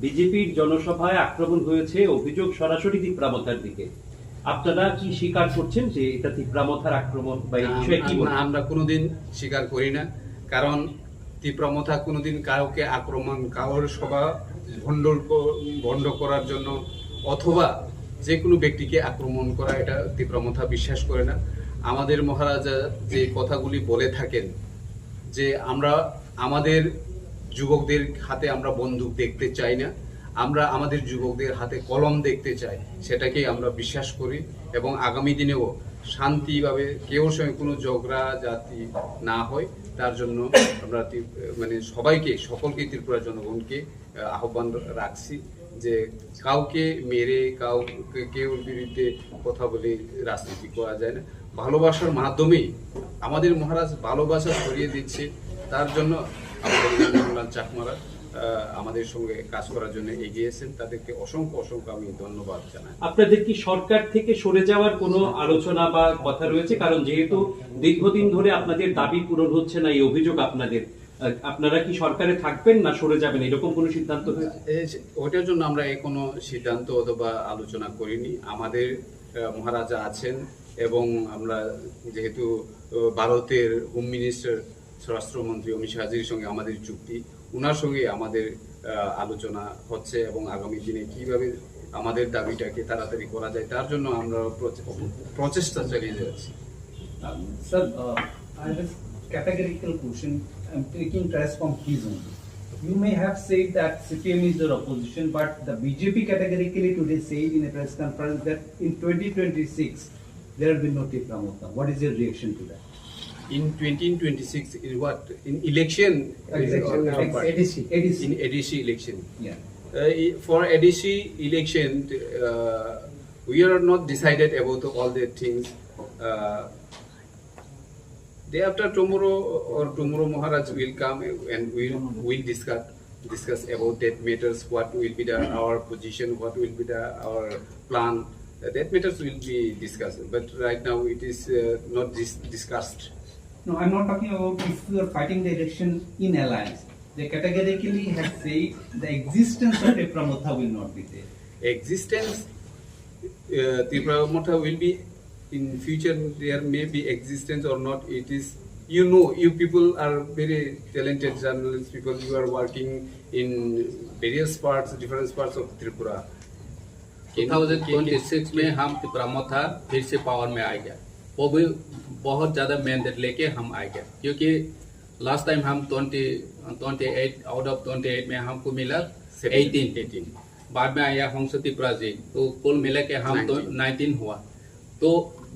বিজেপির জনসভায় আক্রমণ হয়েছে, অভিযোগ সরাসরি ত্রিপুরা মথার দিকে। আপনারা কি স্বীকার করছেন যে এটা ত্রিপুরা মথার আক্রমণ, বা এই বিষয়ে কি বলেন? আমরা কোনোদিন স্বীকার করি না, কারণ ত্রিপুরা মথা কোনোদিন কাউকে আক্রমণ, কারোর সভা ভণ্ড করার জন্য অথবা যে কোনো ব্যক্তিকে আক্রমণ করা, এটা ত্রিপুরা মথা বিশ্বাস করে না। আমাদের মহারাজা যে কথাগুলি বলে থাকেন যে আমরা আমাদের যুবকদের হাতে আমরা বন্দুক দেখতে চাই না, আমরা আমাদের যুবকদের হাতে কলম দেখতে চাই, সেটাকেই আমরা বিশ্বাস করি। এবং আগামী দিনেও শান্তিভাবে কেউ সঙ্গে কোনো ঝগড়া জাতি না হয়, তার জন্য আমরা সকলকে ত্রিপুরা জনগণকে আহ্বান রাখছি যে কাউকে মেরে কেউ বিরুদ্ধে কথা বলে রাজনীতি করা যায় না। ভালোবাসার মাধ্যমেই আমাদের মহারাজ ভালোবাসা ছড়িয়ে দিচ্ছে, তার জন্য আমাদের মোহনলাল চাকমারা আমাদের সঙ্গে কাজ করার জন্য এগিয়েছেন, তাদেরকে অসংখ্য অসংখ্য আমি ধন্যবাদ জানাই। আপনাদের কি সরকার থেকে সরে যাওয়ার কোনো আলোচনা বা কথা রয়েছে? কারণ যেহেতু দীর্ঘদিন ধরে আপনাদের দাবি পূরণ হচ্ছে না, এই অভিযোগ আপনাদের, আপনারা কি সরকারে থাকবেন না সরে যাবেন, এরকম কোনো সিদ্ধান্ত হয়েছে? ওটার জন্য আমরা কোনো সিদ্ধান্ত অথবা আলোচনা করিনি। আমাদের মহারাজা আছেন এবং আমরা যেহেতু ভারতের হোম মিনিস্টার স্বরাষ্ট্রমন্ত্রী অমিত শাহজির সঙ্গে আমাদের চুক্তি, ওনার সঙ্গে আমাদের আলোচনা হচ্ছে এবং আগামী দিনে কিভাবে আমাদের দাবিটাকে তাড়াতাড়ি করা যায় তার জন্য আমরা প্রচেষ্টা চালিয়ে যাচ্ছি। Sir, I have a categorical question. I'm taking trace from his own. You may have said that CPM is your opposition, but the BJP categorically today said in a press conference that in 2026 there will be no Tipramota. What is your reaction to that? In 2026, in what? In election? ADC. In ADC election. Yeah. For ADC election, we are not decided about all the things. Day after tomorrow Maharaj will come and we'll discuss about that matters. What will be our position? What will be our plan? That matters will be discussed. But right now it is not discussed. No, I'm not talking about if you are fighting the election in alliance. They categorically have said the existence of Tipramotha will not be there. Existence, Tipramotha will be in future. There may be existence or not. It is, you people are very talented journalists. People, you are working in different parts of Tripura. 2026 में हम तिपरामोथा फिर से power में आएगा, वो भी बहुत ज्यादा मैंडेट लेके हम आएंगे, क्योंकि लास्ट टाइम हम 28 आउट ऑफ 28 में हमको मिला 18 बाद में आया हंस त्रिपुरा जी, तो कुल मिला के हम 19 हुआ, तो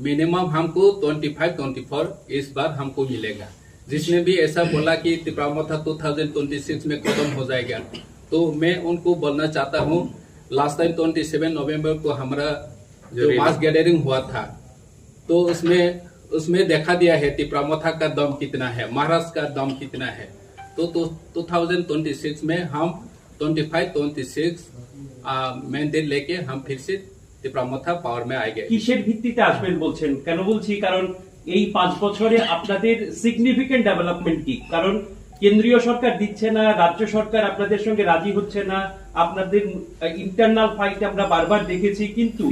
मिनिमम हमको 25-24 इस बार हमको मिलेगा। जिसने भी ऐसा बोला कि तिपरामोथा 2026 में खत्म हो जाएगा, तो मैं उनको बोलना चाहता हूँ, लास्ट टाइम 27 नवंबर को हमारा जो मास गैदरिंग हुआ था, तो उसमें देखा दिया है तिपरामोथा का दम कितना है, महाराष्ट्र का दम कितना है। तो 2026 में हम 25-26 मैंडेट लेके हम फिर से तिपरामोथा पावर में आएंगे। কিসের ভিত্তিতে আসবেন বলছেন? কেন বলছি, কারণ এই 5 বছরে আপনাদের সিগনিফিকেন্ট ডেভেলপমেন্ট কি? কারণ কেন্দ্রীয় সরকার দিচ্ছে না, রাজ্য সরকার আপনাদের সঙ্গে রাজি হচ্ছে না, আপনাদের ইন্টারনাল ফাইট আমরা বারবার দেখেছি, কিন্তু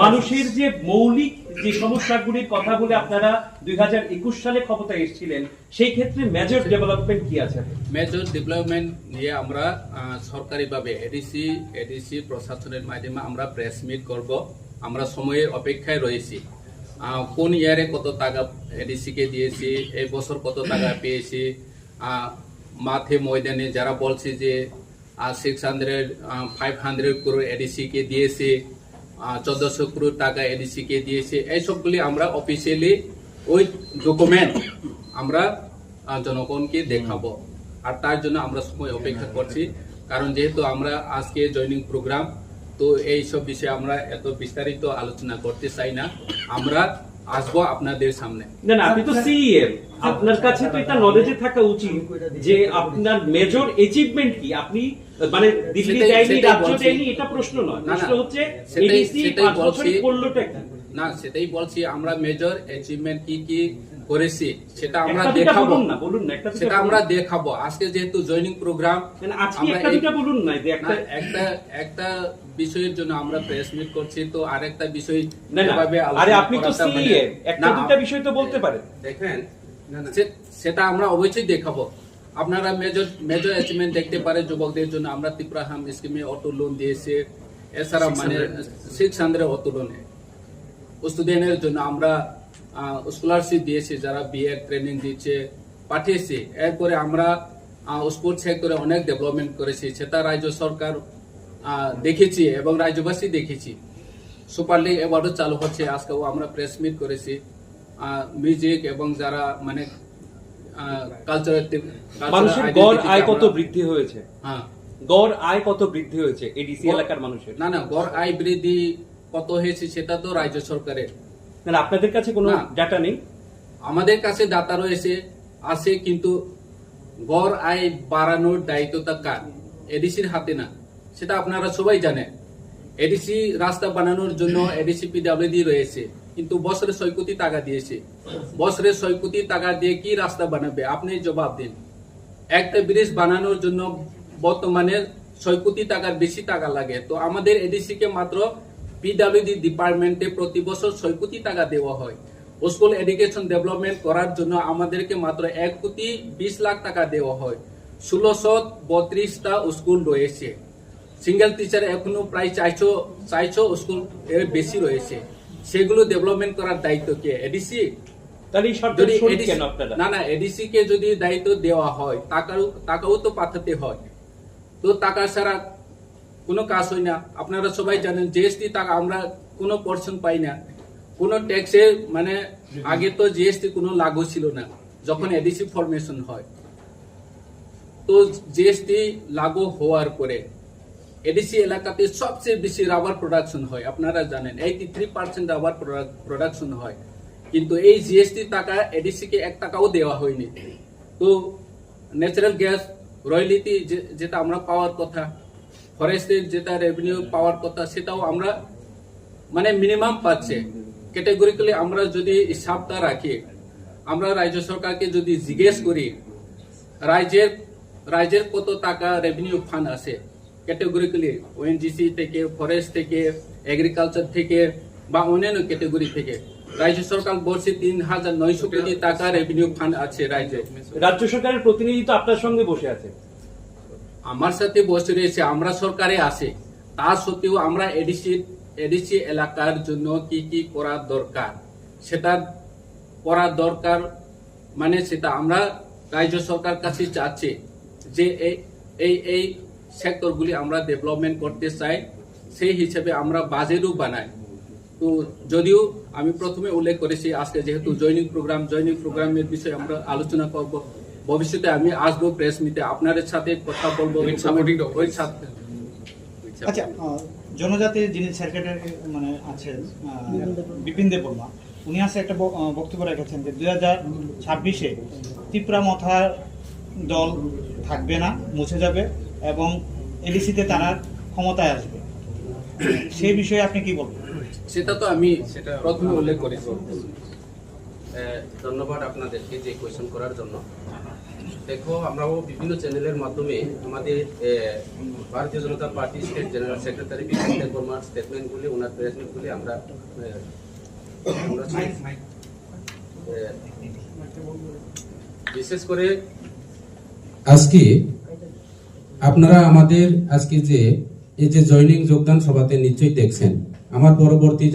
মানুষের যে মৌলিক যে সমস্যাগুলির কথা বলে আপনারা 2021 সালে ক্ষমতায় এসেছিলেন, সেই ক্ষেত্রে মেজর ডেভেলপমেন্ট কি আছে? মেজর ডেভেলপমেন্ট নিয়ে আমরা সরকারিভাবে এডিসি প্রশাসনের মাধ্যমে আমরা প্রেস মিট করব। আমরা সময়ের অপেক্ষায় রয়েছি, কোন ইয়ারে কত টাকা এডিসি কে দিয়েছি, এই বছর কত টাকা পেয়েছি। মাঠে ময়দানে যারা বলছে যে 500 crore এডিসি কে দিয়েছে, 1400 crore টাকা এডিসি কে দিয়েছে, এই সবগুলি আমরা অফিসিয়ালি ওই ডকুমেন্ট আমরা জনগণকে দেখাবো। আর তার জন্য আমরা সময় অপেক্ষা করছি, কারণ যেহেতু আমরা আজকে জয়নিং প্রোগ্রাম, তো এই সব বিষয়ে আমরা এত বিস্তারিত আলোচনা করতে চাই না, আমরা আসবো আপনাদের সামনে। না, আপনি তো সিএম, আপনার কাছে তো এটা নলেজে থাকা উচিত যে আপনার মেজর অ্যাচিভমেন্ট কি। আপনি মানে দিল্লি যায়নি, রাজ্য যায়নি, এটা প্রশ্ন নয়, প্রশ্ন হচ্ছে এডিসি 5 বছরে করলোটা কি। না, সেটাই বলছি, আমরা মেজর অ্যাচিভমেন্ট কি করেছি সেটা আমরা দেখাবো। বলুন না, সেটা আমরা দেখাবো। আজকে যেহেতু জয়নিং প্রোগ্রাম, আজকে একটা বলুন না, যে একটা বিষয়ের জন্য আমরা প্রেস মিট করছি, তো আরেকটা বিষয় আরে আপনি তো সিএম, একটা দুটো বিষয় তো বলতে পারেন। দেখেন, সেটা আমরা অবশ্যই দেখাবো। আপনারা মেজর অ্যাচিভমেন্ট দেখতে পারেন যুবকদের জন্য। আমরা ত্রিপুরা হাম স্কিমে অটো লোন দিয়েছে, এছাড়া মানে 600 অটো লোনে স্টুডেন্টের জন্য আমরা স্কলারশিপ দিয়েছি, যারা বিএড ট্রেনিং দিচ্ছে পাঠিয়েছি। এরপরে আমরা স্পোর্টস সেক্টরে অনেক ডেভেলপমেন্ট করেছি, সেটা রাজ্য সরকার দেখেছি এবং রাজ্যবাসী দেখেছি। সুপার লিগ অ্যাওয়ার্ডও চালু হচ্ছে, আজকেও আমরা প্রেস মিট করেছি। মিউজিক এবং যারা মানে কালচারাল, মানুষের গড় আয় কত বৃদ্ধি হয়েছে? হ্যাঁ, গড় আয় কত বৃদ্ধি হয়েছে এডিসি এলাকার মানুষের? না, গড় আয় বৃদ্ধি কত হয়েছে সেটা তো রাজ্য সরকারের। না, আপনাদের কাছে কোনো ডাটা নেই? আমাদের কাছে ডাটা রয়েছে, আছে, কিন্তু গড় আয় বাড়ানোর দায়িত্বটা কার? এডিসির হাতে না, সেটা আপনারা সবাই জানেন। এডিসি রাস্তা বানানোর জন্য এডিসি পিডব্লিউডি রয়েছে, কিন্তু বছরে 6 কোটি টাকা দিয়েছে। বছরে 6 কোটি টাকা দিয়ে কি রাস্তা বানাবে? আপনি জবাব দিন। একটা ব্রিজ বানানোর জন্য বর্তমানে 6 কোটি টাকার বেশি টাকা লাগে। তো আমাদের এডিসি কে মাত্র পিডব্লিউডি ডিপার্টমেন্টে প্রতি বছর 6 কোটি টাকা দেওয়া হয়। স্কুল এডুকেশন ডেভেলপমেন্ট করার জন্য আমাদেরকে মাত্র 1 কোটি 20 লাখ টাকা দেওয়া হয়। 1632টা স্কুল রয়েছে। সিঙ্গেল টিচার এখনো প্রায় 400 স্কুল এর বেশি রয়েছে। সেগুলো ডেভেলপমেন্ট করার দায়িত্ব কে? এডিসি। তাহলে এই সরকার যদি শরিক ADC কেন আপনারা? না, এডিসি কে যদি দায়িত্ব দেওয়া হয়, টাকাও তো পাঠাতে হয়। তো টাকা ছাড়া কোনো কাজ হয় না। আপনারা সবাই জানেন জিএসটি টাকা আমরা কোনো পোরশন পাই না। কোনো ট্যাক্সে মানে আগে তো জিএসটি কোনো লাগু ছিল না যখন এডিসি ফরমেশন হয়। তো জিএসটি লাগু হওয়ার পরে এডিসি এলাকাতে সবচেয়ে বেশি রাবার প্রোডাকশন হয়। আপনারা জানেন 83% রাবার প্রোডাকশন হয়, কিন্তু এই জিএসটি টাকা এডিসি কে 1 টাকাও দেওয়া হয়নি। তো ন্যাচারাল গ্যাস রয়্যালিটি যেটা আমরা পাওয়ার কথা, ফরেস্টের যেটা রেভিনিউ পাওয়ার কথা, সেটাও আমরা মানে মিনিমাম পাচ্ছে। ক্যাটেগরিক্যালি আমরা যদি হিসাবটা রাখি, আমরা রাজ্য সরকারকে যদি জিজ্ঞেস করি রাজ্যের কত টাকা রেভিনিউ ফান্ড আছে ক্যাটেগরিক্যালি, ওএনজিসি থেকে, ফরেস্ট থেকে, এগ্রিকালচার থেকে বা অন্যান্য ক্যাটেগরি থেকে, রাজ্য সরকার বলছে 3900 কোটি টাকা রেভিনিউ ফান্ড আছে রাজ্যে। রাজ্য সরকারের প্রতিনিধি তো আপনার সঙ্গে বসে আছে। আমার সাথে বসে রয়েছে, আমরা সরকারে আছে, তা সত্ত্বেও আমরা এডিসি এলাকার জন্য কি কি করা দরকার সেটা করা দরকার, মানে সেটা আমরা রাজ্য সরকার কাছে চাচ্ছি যে এই সেক্টরগুলি আমরা ডেভেলপমেন্ট করতে চাই, সেই হিসেবে আমরা বাজেটও বানাই। তো যদিও আমি প্রথমে উল্লেখ করেছি আজকে যেহেতু জয়নিং প্রোগ্রামের বিষয়ে আমরা আলোচনা করব, ভবিষ্যতে আমি আসবো প্রেস মিটে আপনাদের সাথে কথা বলবো। আচ্ছা, জনজাতি যিনি সেক্রেটারি মানে আছেন বিপিন দেব বর্মা, উনি আছে একটা বক্তব্য রেখেছেন যে 2026-এ ত্রিপুরা মথার দল থাকবে না, মুছে যাবে এবং এডিসিতে তারা ক্ষমতায় আসবে। সেই বিষয়ে আপনি কি বলবেন? সেটা তো আমি প্রথমে উল্লেখ করেছি। ধন্যবাদ আপনাদেরকে যে কোয়েশ্চেন করার জন্য। দেখো, আমরাও বিভিন্ন চ্যানেলের মাধ্যমে আমাদের Bharatiya Janata Party state general secretary Bipin Deb বর্মার স্টেটমেন্টগুলি, ওনার প্রেসমেন্টগুলি আমরা বিশেষ করে আজকে আপনারা আমাদের আজকে যে এই যে জয়নিং যোগদান সভাতে নিশ্চয়ই দেখছেন। আমার পরবর্তী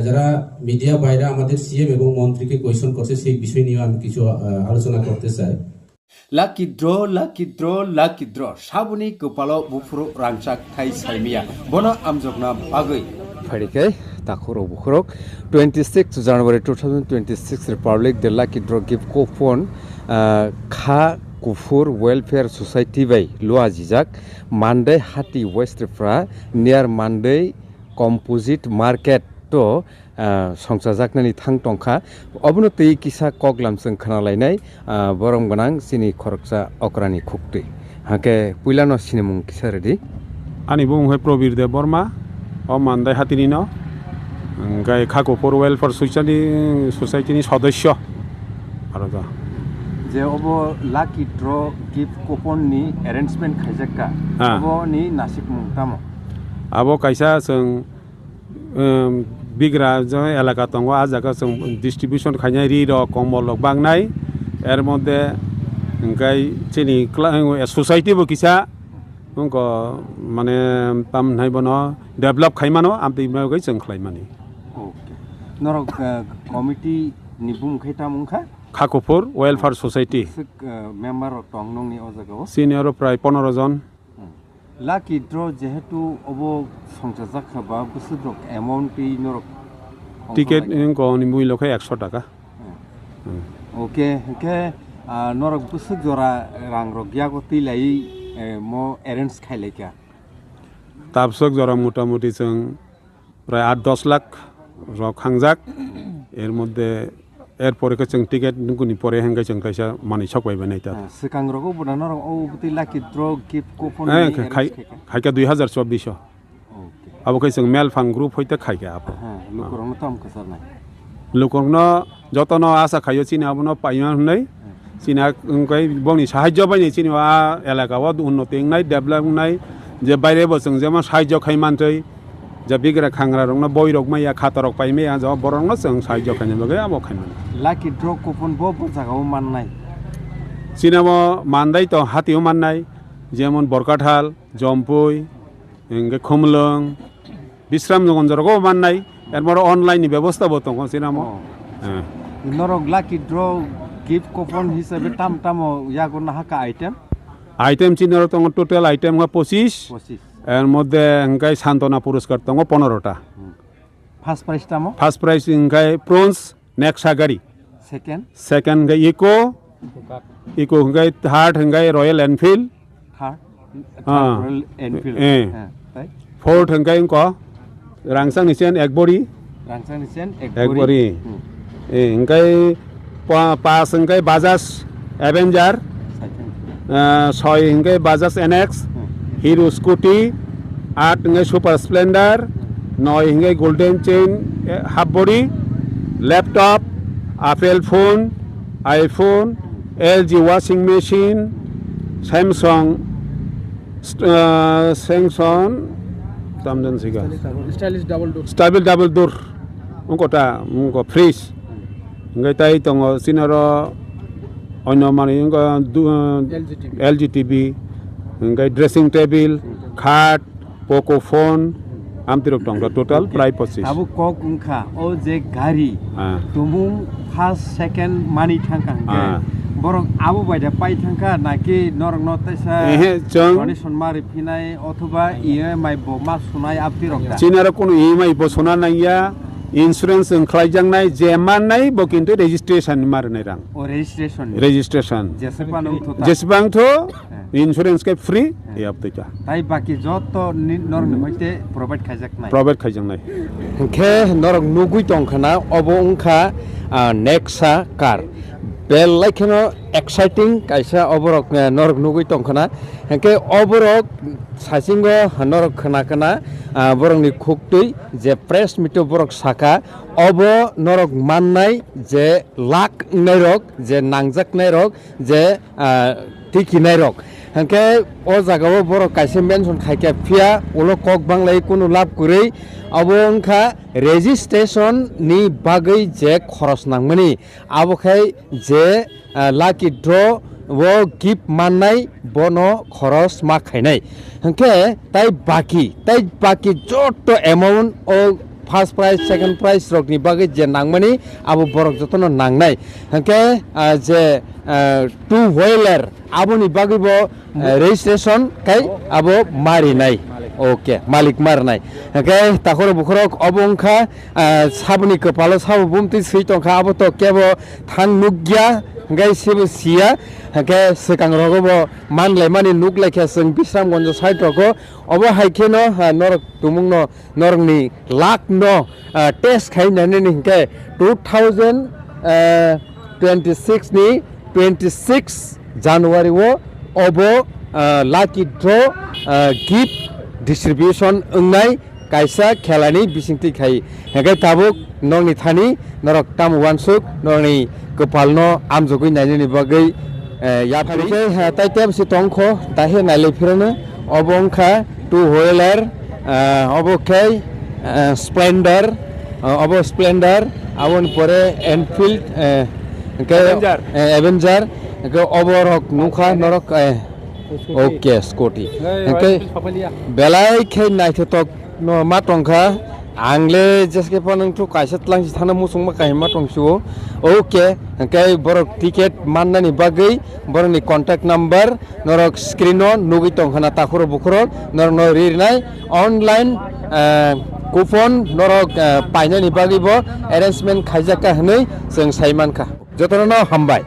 যারা মিডিয়া বাইরে আমাদের সিএম এবং মন্ত্রীকে কোয়েশ্চন করছে, সেই বিষয় নিয়ে আমি কিছু আলোচনা করতে চাই। Lucky draw sabuni kepala bufro rangsak thai saimia bono amjokna bagui pharikai takhoro bufrok 26 January 2026 Republic the lucky draw give coupon kha Kufur Welfare Society by Lua Jijak Monday Hati Westfra near Monday Composite Market to সংসাজাকনানি থাং টংখা অবনো তৈ কিসা কগলামসং খানালাইনাই বরম গনাং সিনি খরকসা অকরানি খুকতৈ হাকে পুইলানো সিনেমুং কিসা ready আনি বুং হে প্রবীর দেব বর্মা ও মানদাই হাতিনি ন গাই খাকোপুর welfare সোসাইটিনি সদস্য আর যে of lucky draw gift coupon নি arrangement খাইজাকা of নি নাসিক মুংতাম আবো কাইসা जों बिग्रा जो एलाका दङ आ जागा जों डिस्ट्रिबिउशन खायनाय रि र कमल बांनाय एर मध्य गाय चिनि सोसाइटी बो किसा उनको माने पाम नाय बनो डेभलप खायमानो आमदै मागै जों खायमानि ओके नर कमिटी निबुम खैता मुंखा खाकोपुर वेलफेयर सोसाइटी मेम्बर टंग नंनि अ जागाव सिनियर प्राय 15 जन लाकी ड्र जेहेतु अब संसार खाबा बुसुद्रक अमाउंट नरक टिकेट इनको मूल्य 100 टाका ओके के नरक बुसु जरा रांग रगिया गति लाई मो अरेंज खाइले क्या ताबसक जरा मोटामुटी जों प्राय 8-10 लाख र खांजाक एर मध्य এরপরে जों টিকেট গুনি পরে হেঙ্গাই जों কাইসা মানি সকবাইবা নাই তা সিকাংরগো বুদানো রং ও বুতি লাকি ড্র গিফট কুপন খাইকা 2024 আবো जों মেল ফাং গ্রুপ হইতে খাইকা আপ হ্যাঁ লোকরং তো আমকাসার নাই লোকরনো যতন আশা খাইও চিনি আবনো পাইমান হই চিনা ওই বংনি সাহায্য বাইনি চিনি এলাকাও উন্নতি নাই ডেভেলপ নাই যে বাইরে বসং যেমন সাহায্য খাইমানতৈ যে বিগ্রা খাংরা রং না বই রক মাইয়া খাতরক পাইমে আ যাও বরং না जों সাহায্য খাইনে লগে আবো খাইমান লাকি ড্র কুপন বো জাগাও মাননাই চিনামো মানদাই তো হাতিও মাননাই যেমন বরকাঠাল জম্পুই এঙ্গে খমলং বিশ্রামগঞ্জরগো মাননাই এরপর অনলাইননি ব্যবস্থা বতং চিনামো নরক লাকি ড্র গিফট কুপন হিসাবে টাম টামো ইয়াগো না হাকা আইটেম চিনার তো টোটাল আইটেম 25 এর মধ্যে এঙ্গাই সান্তনা পুরস্কার তো 15টা ফার্স্ট প্রাইজ টামো ফার্স্ট প্রাইজ এঙ্গাই প্রন্স নেক্সা গাড়ি সেকেন্ড গাই ইকো এঙ্গাই থার্ড এঙ্গাই Royal Enfield Royal Enfield fourth एंगाय को रांगसां निसेन एकबरी एकबरी एंगाय पास एंगाय बाजाज एवेंजर 6 एंगाय बाजाज एनएक्स हीरो स्कूटी 8 एंगाय सुपर स्प्लेंडर 9 एंगाय golden chain half body laptop Apple phone iPhone LG washing machine Samsung tamdan siga stylish double door ungkota ungko fridge ngai tai tongo sinaro onno mani ungko LG TV ngai dressing table khat poco phone amtirok tongda total price 25 abu kok ungkha o je gari tumung first second money thangka বরং আবু বাইদা পাই থাকা নাকি নরক নতাইসা donation মারি ফিনাই অথবা EMI বমা Sunai আপতি রকটা চিনার কোন EMI বসনা Naiya insurance খাইজাংনাই জেমাননাই ব কিন্তু registration মারনাই রাং ও registration যেসবাং তো ইন্স্যুরেন্স কে ফ্রি এই আপতিটা তাই বাকি যত নরক হইতে প্রোভাইড খাইজাংনাই খে নরক নুগুই টংখানা অবংখা নেক্সা কার বেল লাইখেনো এক্সাইটিং কাইসা অবরক নরক নুগুই টংখানা হেকে অবরক সাইসিংগ নরক খানা বরংনি খুকতুই যে প্রেস মিটো বরক সাকা অব নরক মাননাই যে লাক নাইরক যে নাংজাক নাইরক যে টিকি নাইরক হেকে ও জাগাও বরক কাইসে মেনশন খাইকে ফিয়া ওলো কক বাংলাই কোনো লাভ করেই অবংখা রেজিস্ট্রেশন নি বাগৈ যে খরচ নাংমানি আবখাই যে লাকি ড্র ও গিফট মাননাই বনো খরচ মা খাইনাই হেকে তাই বাকি যত অ্যামাউন্ট ও ফার্স্ট প্রাইজ সেকেন্ড প্রাইজ রকনি বাগৈ যে নাংমানি আবো বরক যতন নাংনাই হেকে যে টু হুইলার আবনি বাগৈব রেজিস্ট্রেশন কাই আবো মারি নাই ওকে মালিক মারনাই হেকে তাখর বুখরক অবংখা সাবনি কপালো সাব বুমতি সৈতংখা আবো তো কেব থান নুগিয়া গাই সেবো সিয়া হেকে সেকাং রগব মানলাই মানি নুগলাইখা जों বিশ্রামগঞ্জ সাইটরको অব হাইখেনো নরক তুমুংন নরংনি লাখ ন test খাইনানি হেকে 2026 ni 26 January wo obo lucky draw gift distribution ungnai kaisa khelani bisingti khai hegai tabuk nongni thani norok tam wansuk norni gopalno amjogui naini bagai ya phari tai tem si tongkho tahe naile phirano obongkha two wheeler obokai splendor obo splendor abon pore enfield Avenger oborok nukha norok oke scotty belai khai naithotok no matongkha angle jeske panung tu kaisat lang thana musung ma kai matongsu oke kai borok ticket mannani bagai boroni contact number norok screen on nugi tongkhana takhoro bukhoro nor no rirnai online coupon norok painani bagibo arrangement khaijaka hnoi जों साइमानखा जतन हामबाय।